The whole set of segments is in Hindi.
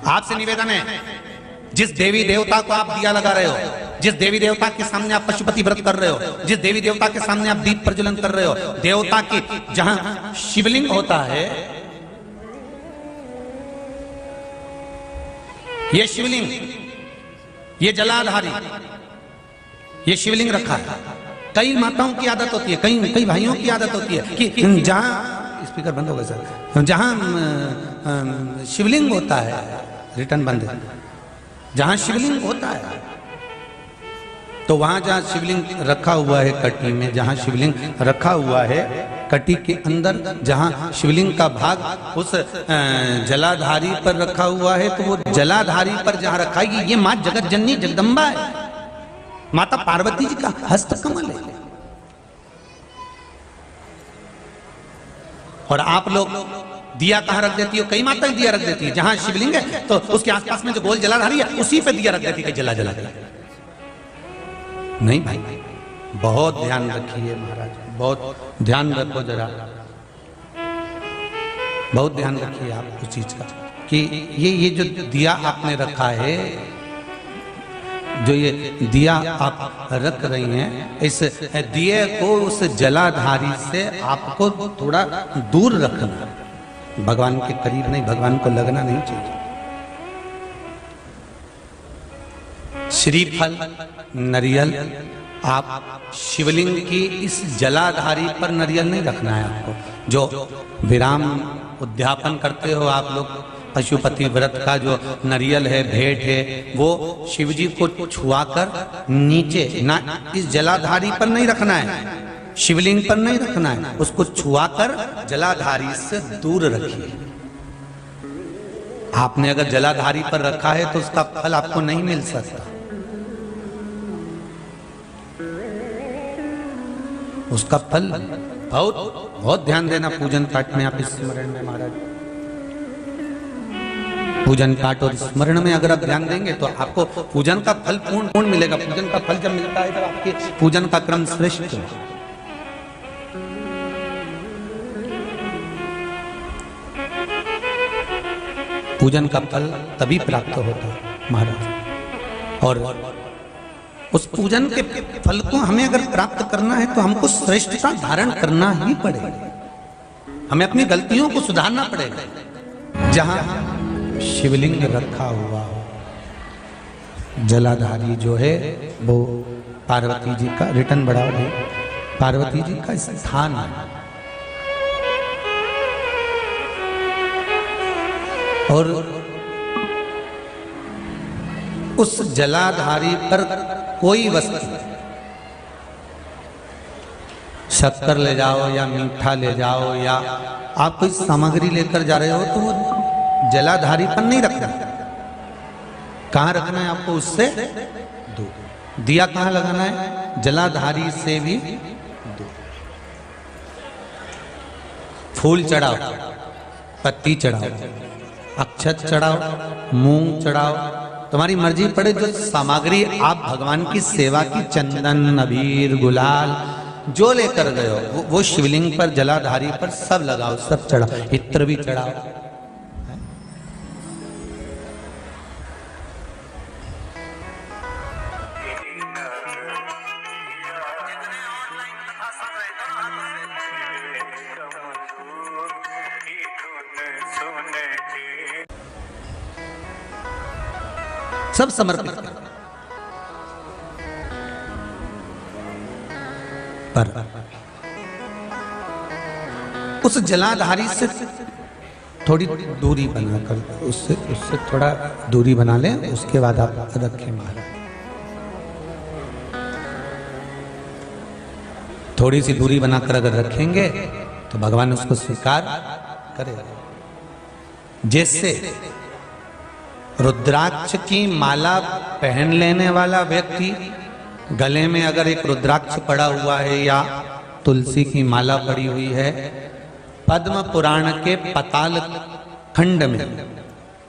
आपसे निवेदन है, जिस देवी देवता को आप दिया लगा रहे हो, जिस देवी देवता के सामने आप पशुपति व्रत कर रहे हो, जिस देवी देवता के सामने आप दीप प्रज्वलन कर रहे हो, देवता की जहां शिवलिंग होता है, ये शिवलिंग, ये जलाधारी, ये शिवलिंग रखा है। कई माताओं की आदत होती है, कई भाइयों की आदत होती है कि जहां, स्पीकर बंद हो गया सर, जहां शिवलिंग होता है, रिटर्न बंद है, जहां शिवलिंग होता है तो वहां जहां शिवलिंग रखा हुआ है कटी में, जहां शिवलिंग रखा हुआ है कटी के अंदर, जहां शिवलिंग का भाग उस जलाधारी पर रखा हुआ है, तो वो जलाधारी पर जहां रखा है, ये मां जगत जननी जगदम्बा है, माता पार्वती जी का हस्त कमल है। और आप लोग दिया कहां रख देती हो? कई माताएं दिया रख देती है, जहां शिवलिंग है तो उसके आसपास में जो गोल जलाधारी है उसी पे दिया रख देती है, जला जला के। नहीं भाई, बहुत ध्यान रखिए महाराज, बहुत ध्यान रखो जरा, बहुत ध्यान रखिए आप उस चीज का कि ये जो दिया आपने रखा है, जो ये दिया आप रख रही हैं, इस दिए को उस जलाधारी से आपको थोड़ा दूर रखना, भगवान के करीब नहीं, भगवान को लगना नहीं चाहिए। श्रीफल, नरियल, आप शिवलिंग की इस जलाधारी पर नरियल नहीं रखना है आपको। जो विराम उद्यापन करते हो आप लोग, पशुपति व्रत का जो नरियल है, भेंट है, वो शिवजी को छुआकर नीचे ना, इस जलाधारी पर नहीं रखना है, शिवलिंग पर नहीं रखना है, उसको छुआकर जलाधारी से दूर रखिए। आपने अगर जलाधारी पर रखा है तो उसका फल आपको नहीं मिल सकता, उसका फल बहुत ध्यान देना। पूजन पाठ में आप स्मरण में महाराज, पूजन पाठ और स्मरण में अगर आप ध्यान देंगे तो आपको पूजन का फल पूर्ण मिलेगा। पूजन का फल जब मिलता है तब आपके पूजन का क्रम श्रेष्ठ है। पूजन का फल तभी प्राप्त होता है महाराज, और उस पूजन के फल को हमें अगर प्राप्त करना है तो हमको श्रेष्ठता धारण करना ही पड़ेगा, हमें अपनी गलतियों को सुधारना पड़ेगा। जहां शिवलिंग रखा हुआ हो, जलाधारी जो है वो पार्वती जी का, रिटर्न बढ़ाओ भाई, पार्वती जी का स्थान है। और उस जलाधारी पर कोई वस्तु, शक्कर ले जाओ या मीठा ले जाओ या आप कोई सामग्री लेकर जा रहे हो तो वो जलाधारी पर नहीं रखना। कहां रखना है आपको? उससे दूर। दिया कहां लगाना है? जलाधारी से भी दूर। फूल चढ़ाओ, पत्ती चढ़ाओ, अक्षत चढ़ाओ, मूंग चढ़ाओ, तुम्हारी मर्जी पड़े। जो सामग्री आप भगवान की सेवा की, चंदन, अबीर, गुलाल जो लेकर गए हो वो शिवलिंग पर, जलाधारी पर सब लगाओ, सब चढ़ाओ, इत्र भी चढ़ाओ। सब समर्पित कर। पर उस जलाधारी से थोड़ी दूरी बनाकर, उससे थोड़ा दूरी बना लें, उसके बाद आप रखें महाराज। थोड़ी सी दूरी बनाकर अगर रखेंगे तो भगवान उसको स्वीकार करेगा। जैसे रुद्राक्ष की माला पहन लेने वाला व्यक्ति, गले में अगर एक रुद्राक्ष पड़ा हुआ है या तुलसी की माला पड़ी हुई है, पद्म पुराण के पाताल खंड में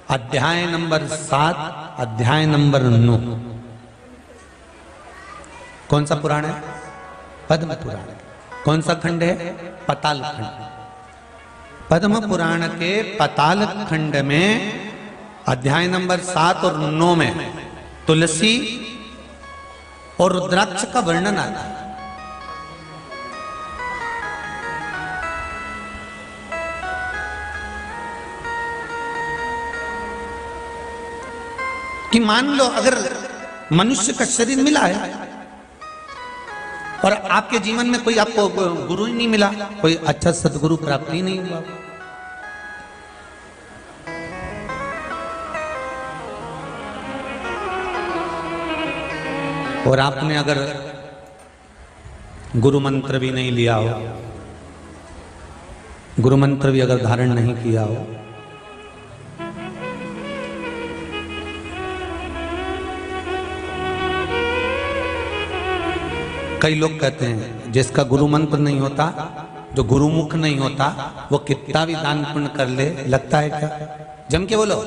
अध्याय नंबर 7, अध्याय नंबर 9, कौन सा पुराण है? पद्म पुराण। कौन सा खंड है? पाताल खंड। पद्म पुराण के पाताल खंड में अध्याय नंबर 7 और 9 में तुलसी और रुद्राक्ष का वर्णन आता है। कि मान लो अगर मनुष्य का शरीर मिला है और आपके जीवन में कोई आपको गुरु ही नहीं मिला, कोई अच्छा सदगुरु प्राप्त ही नहीं हुआ, और आपने अगर गुरु मंत्र भी नहीं लिया हो, गुरु मंत्र भी अगर धारण नहीं किया हो, कई लोग कहते हैं जिसका गुरु मंत्र नहीं होता, जो गुरुमुख नहीं होता, वो कितना भी दान पुण्य कर ले, लगता है क्या? जम के बोलो,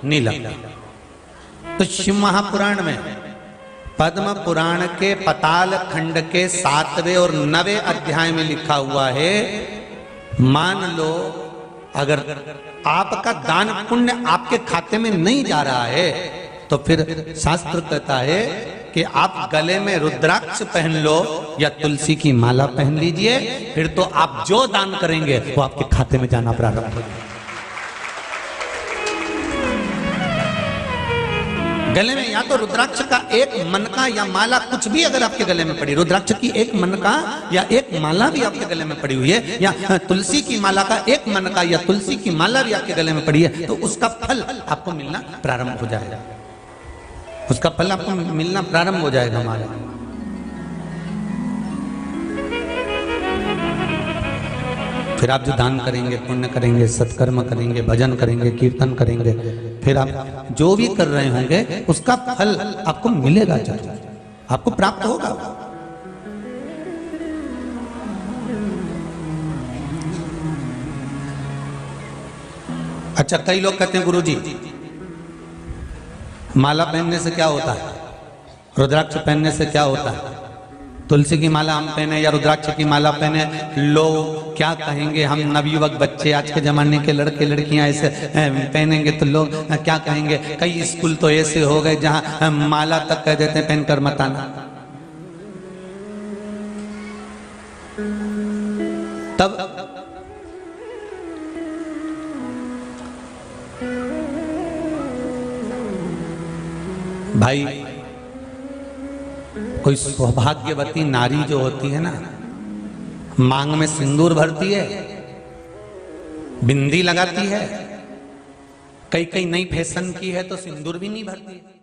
नहीं लगता। तो शिव महापुराण में पद्म पुराण के पताल खंड के 7वें और 9वें अध्याय में लिखा हुआ है, मान लो अगर आपका दान पुण्य आपके खाते में नहीं जा रहा है तो फिर शास्त्र कहता है कि आप गले में रुद्राक्ष पहन लो या तुलसी की माला पहन लीजिए, फिर तो आप जो दान करेंगे वो आपके खाते में जाना प्रारंभ हो जाएगा। गले में या तो रुद्राक्ष का एक मनका या माला, कुछ भी अगर आपके गले में पड़ी, रुद्राक्ष की एक मनका या एक माला भी आपके गले में पड़ी हुई है, या तुलसी की माला का एक मनका या तुलसी की माला भी आपके गले में पड़ी है, तो उसका फल आपको मिलना प्रारंभ हो जाएगा। उसका फल आपको मिलना प्रारंभ हो जाएगा हमारा। फिर आप जो दान करेंगे, पुण्य करेंगे, सत्कर्म करेंगे, भजन करेंगे, कीर्तन करेंगे, फिर आप जो भी कर रहे होंगे उसका फल आपको मिलेगा, आपको प्राप्त होगा। अच्छा, कई लोग कहते हैं गुरुजी माला पहनने से क्या होता है, रुद्राक्ष पहनने से क्या होता है, तुलसी की माला हम पहने या रुद्राक्ष की माला पहने, लोग क्या कहेंगे, हम नवयुवक बच्चे, आज के जमाने के लड़के लड़कियां ऐसे पहनेंगे तो लोग क्या कहेंगे। कई स्कूल तो ऐसे हो गए जहां माला तक कह देते हैं पहनकर मत आना। तब भाई कोई सौभाग्यवती नारी जो होती है ना, मांग में सिंदूर भरती है, बिंदी लगाती है, कई कई नई फैशन की है तो सिंदूर भी नहीं भरती है।